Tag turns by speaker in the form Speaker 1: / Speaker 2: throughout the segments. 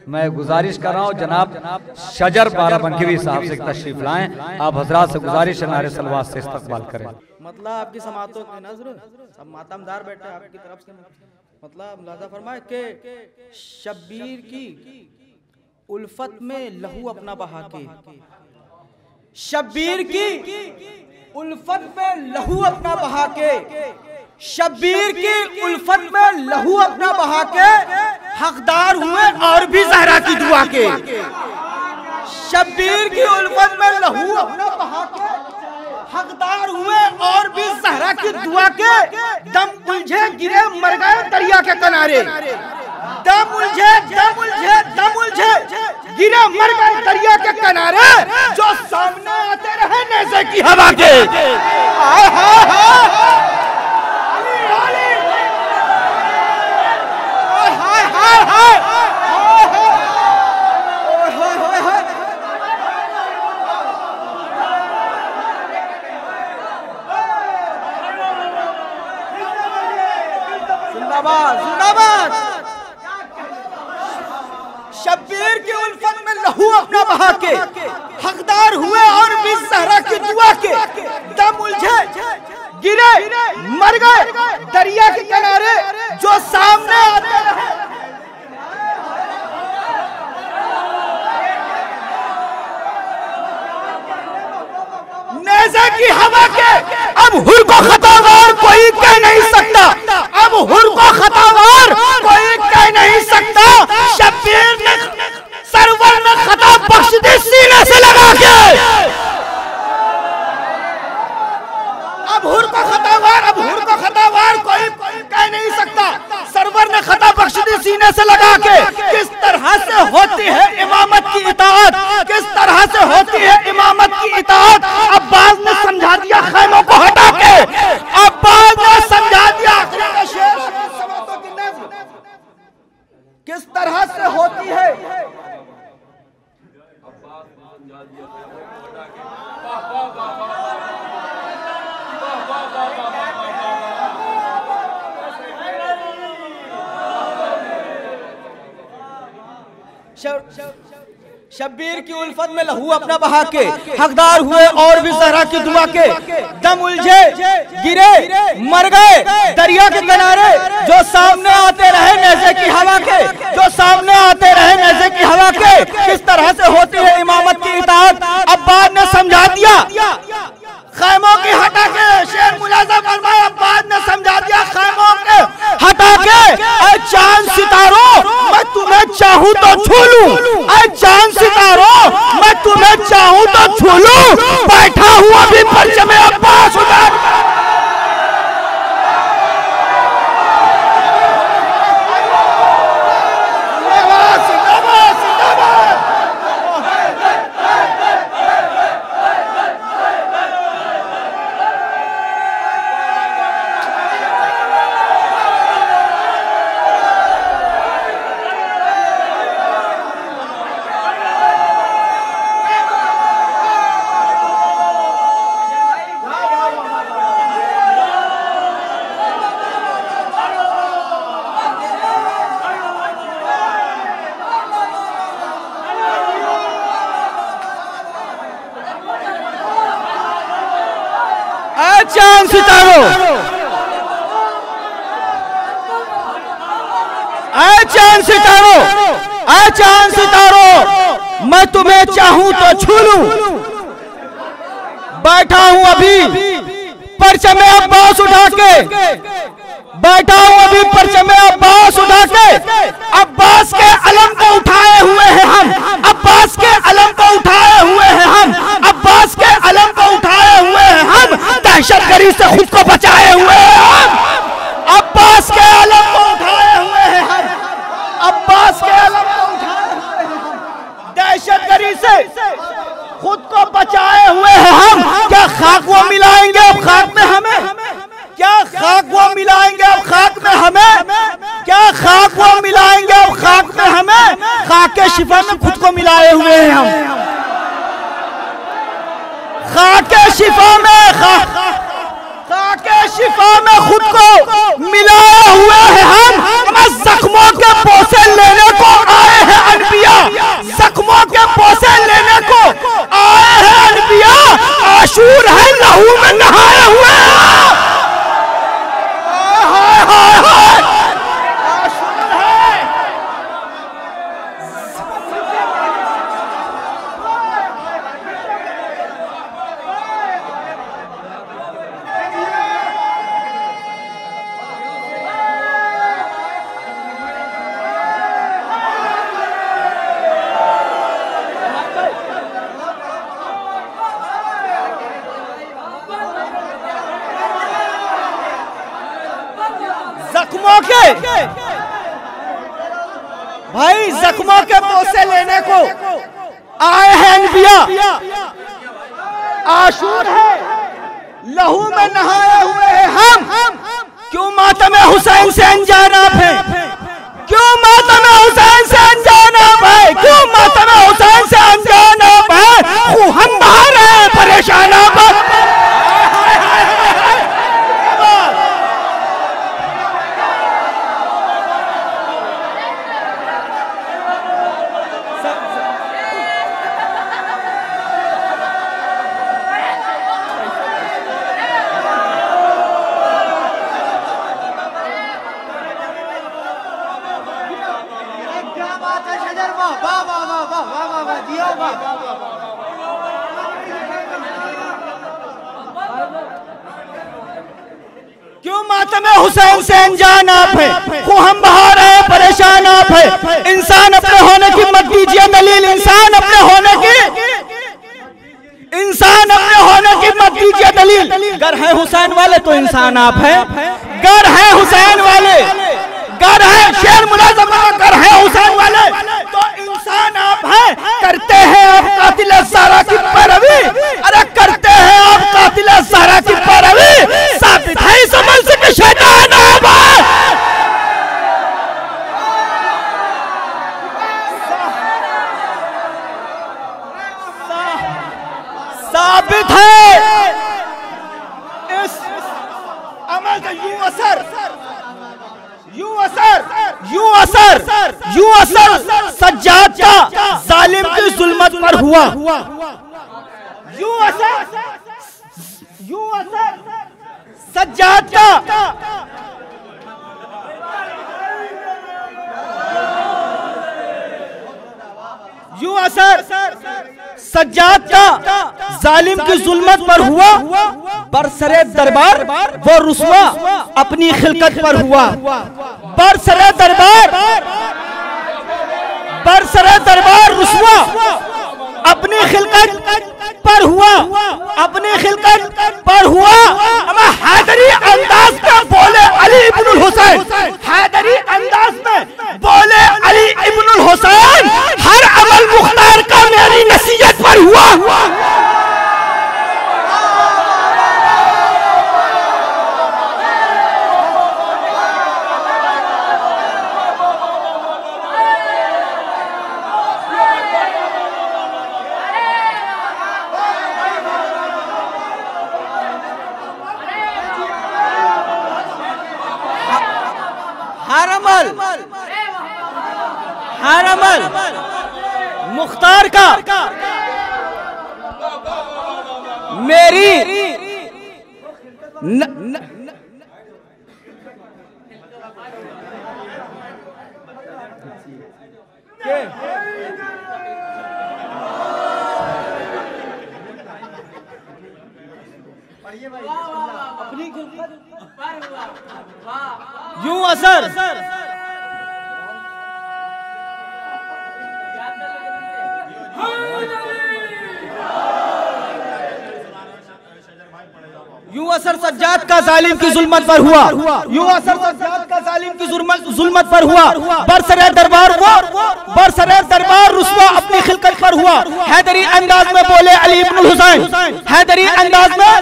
Speaker 1: मैं गुजारिश कर रहा हूँ जनाब शजर बाराबंकी साहब से तशरीफ लाएं। आप हजरात से गुजारिश है नारे सलवात से इस्तकबाल करें।
Speaker 2: मतलब आपकी समातों की नजर सब मातमदार बैठे आपकी तरफ से, मतलब मुलाजा फरमाए कि शब्बीर की उल्फत में लहू अपना बहा के, शब्बीर की उल्फत में लहू अपना बहा के, शब्बीर की उल्फत में लहू अपना बहा के हकदार हुए और भी ज़हरा की दुआ के। शब्बीर की उल्फत में लहू अपना बहा के हकदार हुए और भी ज़हरा की दुआ के। दम उलझे गिरे मर गए दरिया के किनारे, दम उलझे दम उलझे दम उलझे गिरे मर गए दरिया के किनारे, जो सामने आते रहे नेज़े की हवा के। जिंदाबाद जिंदाबाद। शब्बीर की उल्फत में लहू अपना बहा के हकदार हुए और भी ज़हरा की दुआ के। दम उलझे गिरे मर गए दरिया के किनारे, जो सामने आते रहे। नेज़े की हवा के अब हुर को खतावार कोई कह नहीं सकता, अब हुर को खतावार कोई कह नहीं सकता। शब्बीर ने सरवर ने खता बख्श दी सीने से लगा के। अब हुर को खतावार कोई कह नहीं सकता, सरवर ने खता बख्श दी सीने से लगा के। किस तरह से होती है इमामत की इताअत, किस तरह से होती है इमामत की इताअत। अब्बास ने समझा दिया खैमों को हटा के, अब्बास ने समझा दिया किस तरह से होती है। शब्बीर की उल्फत में लहू अपना बहा के हकदार हुए और भी ज़हरा की दुआ के। दम उलझे गिरे मर गए दरिया के किनारे, जो सामने आते रहे नेज़े की हवा के, जो सामने आते रहे नेज़े की हवा के। किस तरह से होती है इमामत की इताअत। अब्बास ने समझा दिया खैमों की हटा के, शेर मुलाजा फरमाए अब्बास ने समझा दिया खैमों के हटा के। ऐ चांद सितारों मैं तुम्हें चाहूं तो छू लूं, ऐ चांद सितारों मैं तुम्हें चाहूं तो छू लूं। बैठा हूं अभी परचमे अब्बास उधर। चांद सितारों चांद सितारों चांद सितारों मैं तुम्हें चाहूं तो छू लूं। बैठा हूं अभी परचमे अब्बास उठा के, बैठा हूं अभी परचमे अब्बास उठा के। अब्बास के अलम को उठाए हुए हैं हम, अब्बास के अलम को उठाए हुए हैं हम, अब्बास के अलम को उठाए हुए हैं हम। दहशतगर्दी से खुद को बचाए हुए हैं हम, अब्बास के अलम को उठाए हुए हैं हम, अब्बास के अलम को उठाए हुए हैं हम। दहशतगर्दी से खुद को बचाए हुए हैं हम। क्या खाक वो मिलाएंगे अब खाक में हमें, क्या खाक वो मिलाएंगे अब खाक में हमें, क्या खाक वो मिलाएंगे अब खाक में हमें। खाक के शिफा में खुद को मिलाए हुए हैं हम, खाक के शिफा में खाक के शिफा में खुद को मिलाए हुए हैं हम। जख्मों के पोसे लेने को आए हैं अनबिया जख्मों के भाई जख्मों के पोसे लेने को आए हैं अनबिया। आशूर है लहू में नहाए हुए हैं हम। क्यों मातम हुसैन से अनजान आप हैं? क्यों मातम हुसैन से अनजान आप हैं? क्यों मातम हुसैन से अनजान आप हैं? हम बाहर हैं परेशान आप। क्यों मातम हुसैन से अनजान आप हैं? को हम बाहर हैं परेशान आप हैं। इंसान अपने होने की मत दीजिए दलील। इंसान अपने होने की मत दीजिए दलील। गर है हुसैन वाले तो इंसान आप हैं। गर है हुसैन वाले, गर है शेर मुलाजम, गर है हुसैन वाले तो इंसान आप हैं। करते हैं आप कातिल ज़हरा की पैरवी। अरे करते हैं आप कातिल ज़हरा की पैरवी। साबित है इस अमल से कि शैतान आप हैं। साबित है इस अमल का यूं असर सज्जाद का जालिम की जुल्मत पर हुआ। यूं असर सज्जाद का यूं असर सज्जाद का जालिम की जुल्मत पर हुआ। बरसरे दरबार वो रुस्वा अपनी खिलकत पर हुआ। बरसरे दरबार रुस्वा अपनी खिलकत पर हुआ। अपनी खिलकत पर हुआ। हैदरी अंदाज में बोले अली इब्नुल हुसैन। हैदरी अंदाज में बोले अली इब्नुल हुसैन। हर अमल मुख्तार का मेरी नसीहत पर हुआ। हर अमल मुख्तार का मेरी यूं असर यूं असर सज्जाद का जालिम की जुल्मत पर हुआ। यूं असर सज्जाद का जालिम की जुल्मत पर हुआ। बरसरे दरबार रुस्वा अपनी खिलकत पर हुआ। हैदरी अंदाज में बोले अली इब्नुल हुसैन। हैदरी अंदाज में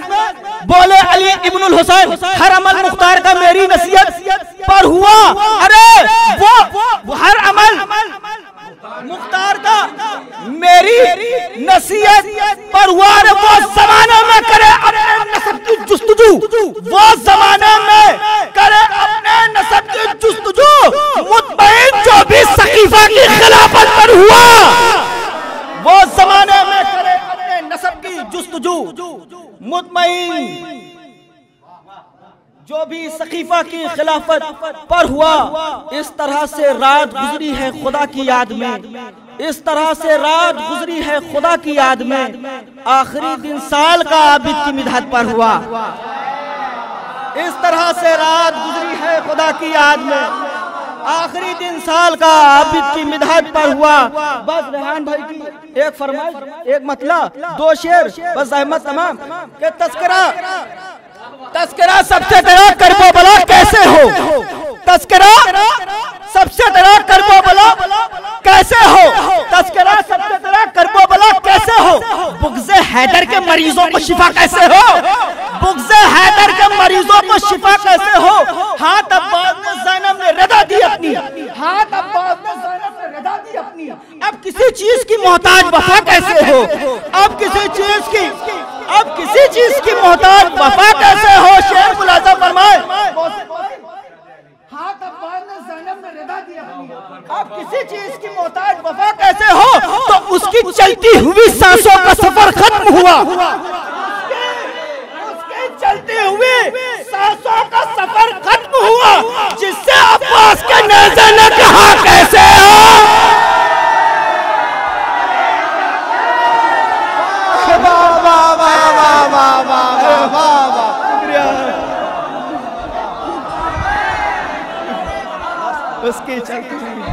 Speaker 2: बोले अली इब्नुल हुसैन। हर अमल मुख्तार का मेरी नसीहत पर हुआ। अरे वो हर अमल मुख्तार का मेरी नसीहत पर हुआ। अरे वो जमाने में करे अपने नस्ब की जुस्तजू। वो जमाने में करे अपने नस्ब की जुस्तजू। मुतमईन जो भी सकीफा की खिलाफत पर हुआ। वो जमाने में करे अपने नस्ब की जुस्तजू। मुतमईन जो भी सकीफा की खिलाफत पर हुआ। इस तरह से रात गुजरी है खुदा की याद में। इस तरह से रात गुजरी है खुदा की याद में। आखिरी दिन साल का आबिद की मिदहत पर हुआ। इस तरह से रात गुजरी है खुदा की याद में। आखिरी दिन साल का आबिद की मिदहत पर हुआ। बस रेहान भाई की एक फरमाइश, एक मतलब, दो शेर, बस अहमद तमाम के तस्करा सबसे तेरा करबो बला कैसे हो। तस्करा सबसे तेरा करबो बला कैसे हो, तस्करा सबसे तेरा करबो बला कैसे हो, बुग़्ज़े हैदर के मरीजों को शिफा कैसे हो, बुग़्ज़े हैदर के मरीजों को शिफा कैसे हो। हाथ अब्बास ने ज़ैनब ने रदा दी अपनी, हाथ अब्बास ने ज़ैनब ने रदा दी अपनी। अब किसी चीज की मोहताज वफा कैसे हो, अब किसी चीज की मोहताज वफा कैसे हो। शेर मुलाज़ा फरमाए, हाथ अब्बास ने ज़ैनब ने रदा दी अपनी, अब किसी चीज की मोहताज वफा कैसे हो। तो उसकी चलती हुई सांसों का सफर खत्म हुआ, उसके चलते हुए सांसों का सफर खत्म हुआ, जिससे अब्बास के नेज़े ने कहा कैसे हो। उसकी चलती हुई